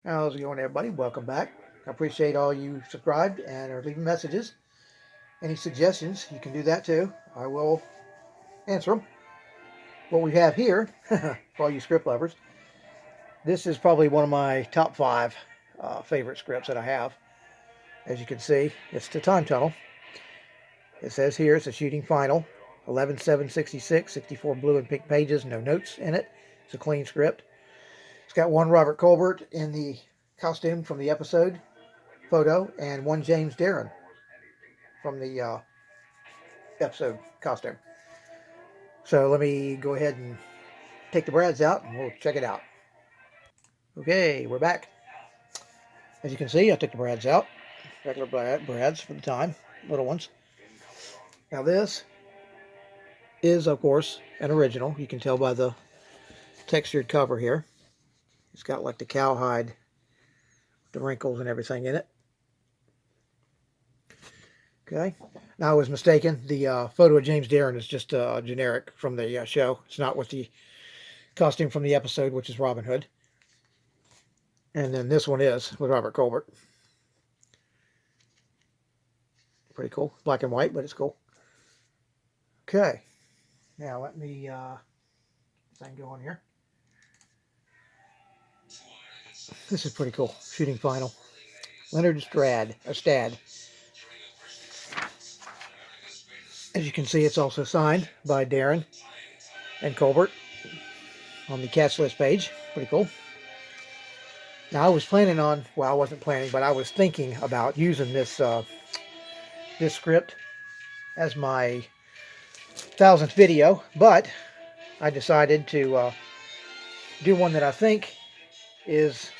How's it going, everybody? Welcome back. I appreciate all you subscribed and are leaving messages. Any suggestions, you can do that too. I will answer them. What we have here, for all you script lovers, this is probably one of my top five favorite scripts that I have. As you can see, it's the time tunnel. It says here it's a shooting final, 11/7/66, 64 blue and pink pages, no notes in it. It's a clean script. It's got one Robert Colbert in the costume from the episode photo and one James Darren from the episode costume. So let me go ahead and take the brads out and we'll check it out. Okay, we're back. As you can see, I took the brads out. Regular brads for the time, little ones. Now this is, of course, an original. You can tell by the textured cover here. It's got like the cowhide, the wrinkles and everything in it. Okay. Now I was mistaken. The photo of James Darren is just generic from the show. It's not with the costume from the episode, which is Robin Hood. And then this one is with Robert Colbert. Pretty cool. Black and white, but it's cool. Okay. Now let me thing go on here. This is pretty cool. Shooting final. Leonard Stad. As you can see, it's also signed by Darren and Colbert on the catch list page. Pretty cool. Now I was planning on, well, I wasn't planning, but I was thinking about using this script as my 1000th video, but I decided to do one that I think is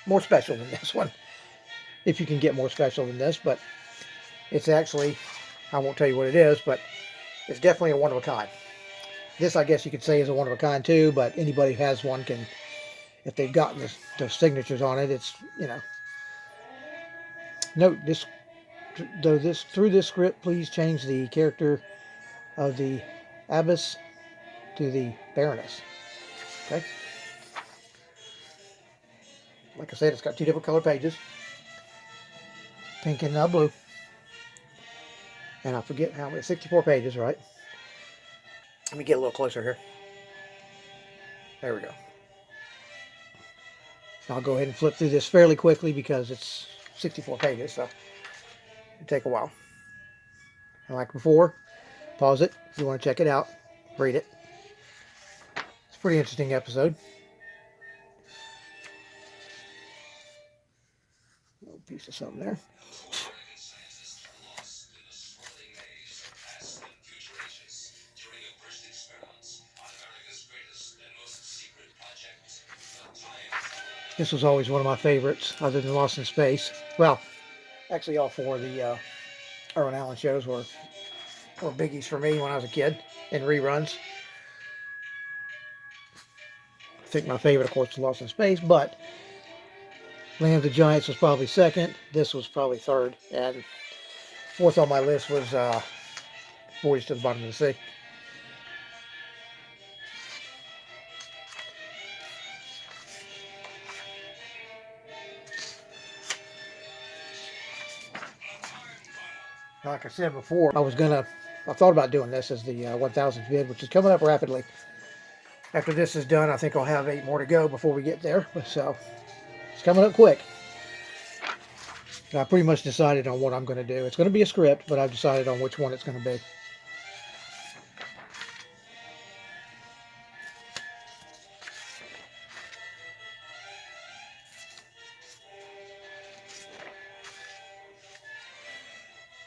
more special than this one, if you can get more special than this. But it's actually, I won't tell you what it is, but it's definitely a one of a kind. This, I guess you could say, is a one of a kind too, but anybody who has one can, if they've gotten the signatures on it, it's, you know. Note this, through this script, please change the character of the abbess to the baroness. Okay. Like I said, it's got two different color pages, pink and blue. And I forget how many, 64 pages, right? Let me get a little closer here. There we go. I'll go ahead and flip through this fairly quickly because it's 64 pages, so it'll take a while. And like before, pause it if you want to check it out, read it. It's a pretty interesting episode. A little piece of something there. This was always one of my favorites, other than Lost in Space. Well, actually, all four of the Irwin Allen shows were biggies for me when I was a kid in reruns. I think my favorite, of course, was Lost in Space, but Land of the Giants was probably second. This was probably third. And fourth on my list was Voyage to the Bottom of the Sea. Like I said before, I thought about doing this as the 1000th vid, which is coming up rapidly. After this is done, I think I'll have 8 more to go before we get there. So it's coming up quick. I pretty much decided on what I'm going to do. It's going to be a script, but I've decided on which one it's going to be.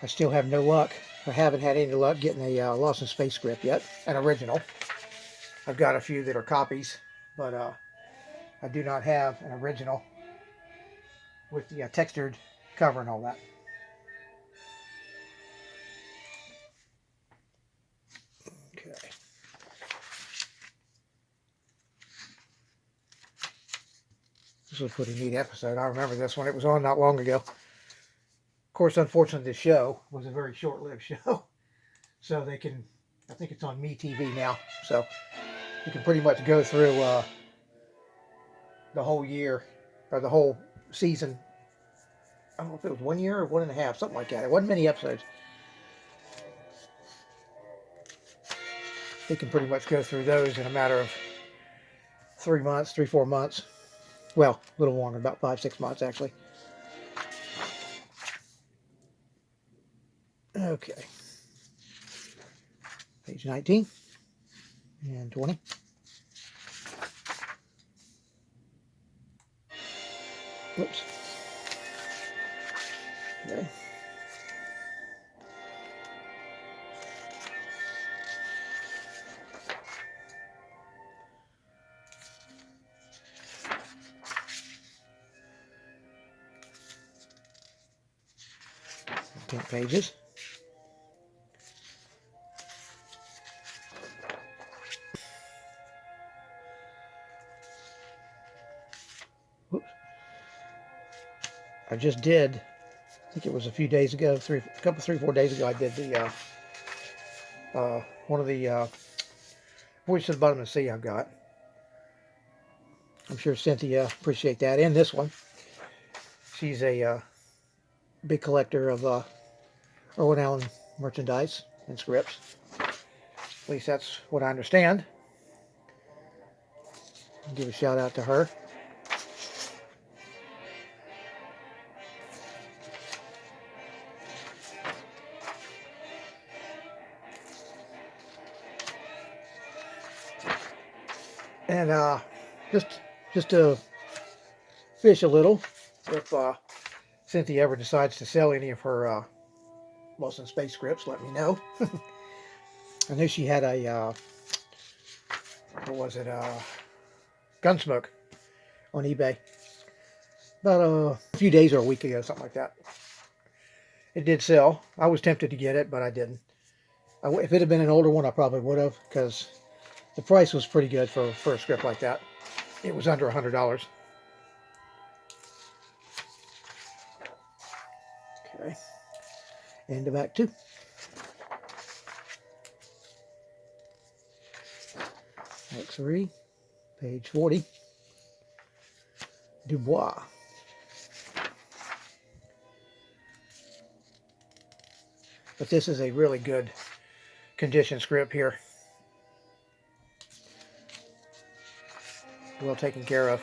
I still have no luck. I haven't had any luck getting a Lost in Space script yet, an original. I've got a few that are copies, but I do not have an original with the textured cover and all that. Okay. This was a pretty neat episode. I remember this one. It was on not long ago. Of course, unfortunately, the show was a very short-lived show. So they can, I think it's on MeTV now. So you can pretty much go through the whole year or the whole season. I don't know if it was 1 year or 1.5, something like that. It wasn't many episodes. He can pretty much go through those in a matter of 3 months, 4 months. Well, a little longer, about 5, 6 months actually. Okay. Page 19 and 20. Whoops. Okay. Pink pages. Whoops. I just did, I think it was a few days ago, 4 days ago, I did the, one of the, Voice to the Bottom of the Sea I've got. I'm sure Cynthia appreciate that. And this one. She's a big collector of Irwin Allen merchandise and scripts. At least that's what I understand. I'll give a shout out to her. And just to fish a little, if Cynthia ever decides to sell any of her Lost in Space scripts, let me know. I knew she had a what was it, Gunsmoke on eBay about a few days or a week ago, something like that. It did sell. I was tempted to get it, but I didn't. If it had been an older one, I probably would have, because the price was pretty good for a script like that. It was under $100. Okay. And the back too. Act 3, page 40. Dubois. But this is a really good condition script here. Well taken care of.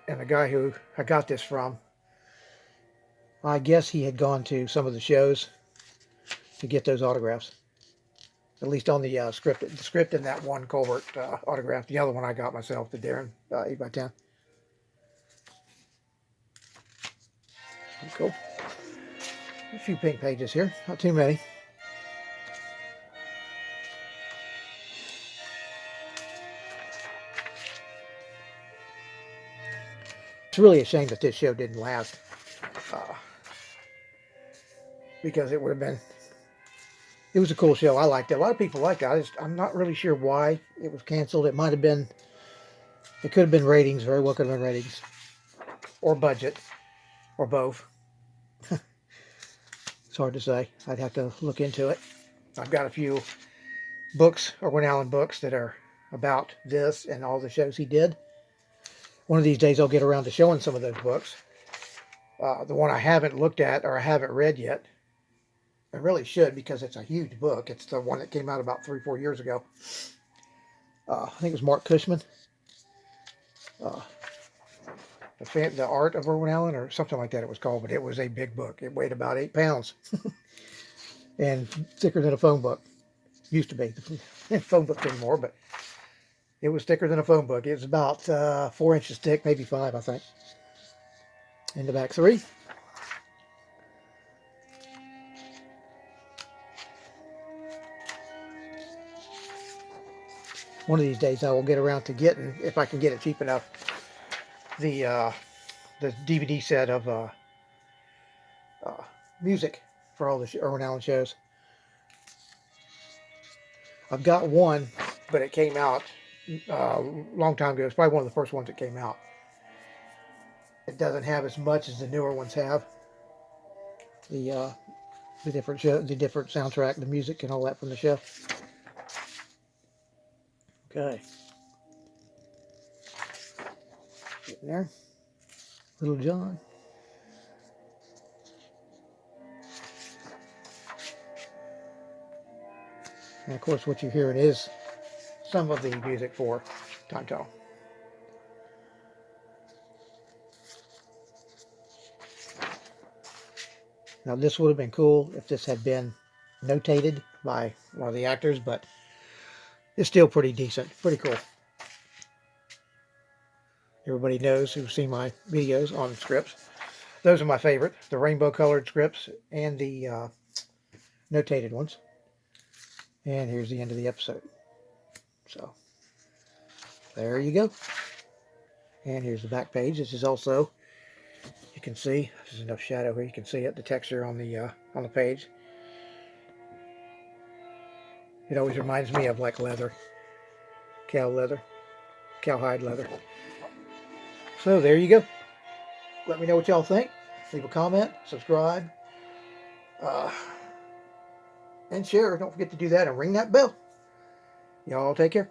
And the guy who I got this from, I guess he had gone to some of the shows to get those autographs. At least on the script. The script in that one Colbert autograph. The other one I got myself, the Darren 8x10. Cool. A few pink pages here. Not too many. It's really a shame that this show didn't last. Because it would have been... It was a cool show. I liked it. A lot of people liked it. I'm not really sure why it was canceled. It might have been... It could have been ratings. Very well could have been ratings. Or budget. Or both. It's hard to say. I'd have to look into it. I've got a few books, Irwin Allen books, that are about this and all the shows he did. One of these days I'll get around to showing some of those books. The one I haven't looked at or I haven't read yet, I really should, because it's a huge book. It's the one that came out about 3 or 4 years ago. I think it was Mark Cushman. The Art of Irwin Allen, or something like that it was called, but it was a big book. It weighed about 8 pounds. And thicker than a phone book. Used to be. Phone books anymore, but it was thicker than a phone book. It was about 4 inches thick, maybe 5, I think. In the back 3. One of these days I will get around to getting, if I can get it cheap enough, the DVD set of music for all the Irwin Allen shows. I've got one, but it came out a long time ago. It's probably one of the first ones that came out. It doesn't have as much as the newer ones have. The different show, the different soundtrack, the music, and all that from the show. Okay. Getting there. Little John. And of course, what you're hearing is some of the music for Time Tunnel. Now, this would have been cool if this had been notated by one of the actors, but it's still pretty decent, pretty cool. Everybody knows who's seen my videos on scripts. Those are my favorite, the rainbow colored scripts and the notated ones. And here's the end of the episode. So there you go. And here's the back page. This is also, you can see, there's enough shadow here, you can see it, the texture on the page. It always reminds me of like leather, cowhide leather. So there you go. Let me know what y'all think. Leave a comment, subscribe, and share. Don't forget to do that and ring that bell. Y'all take care.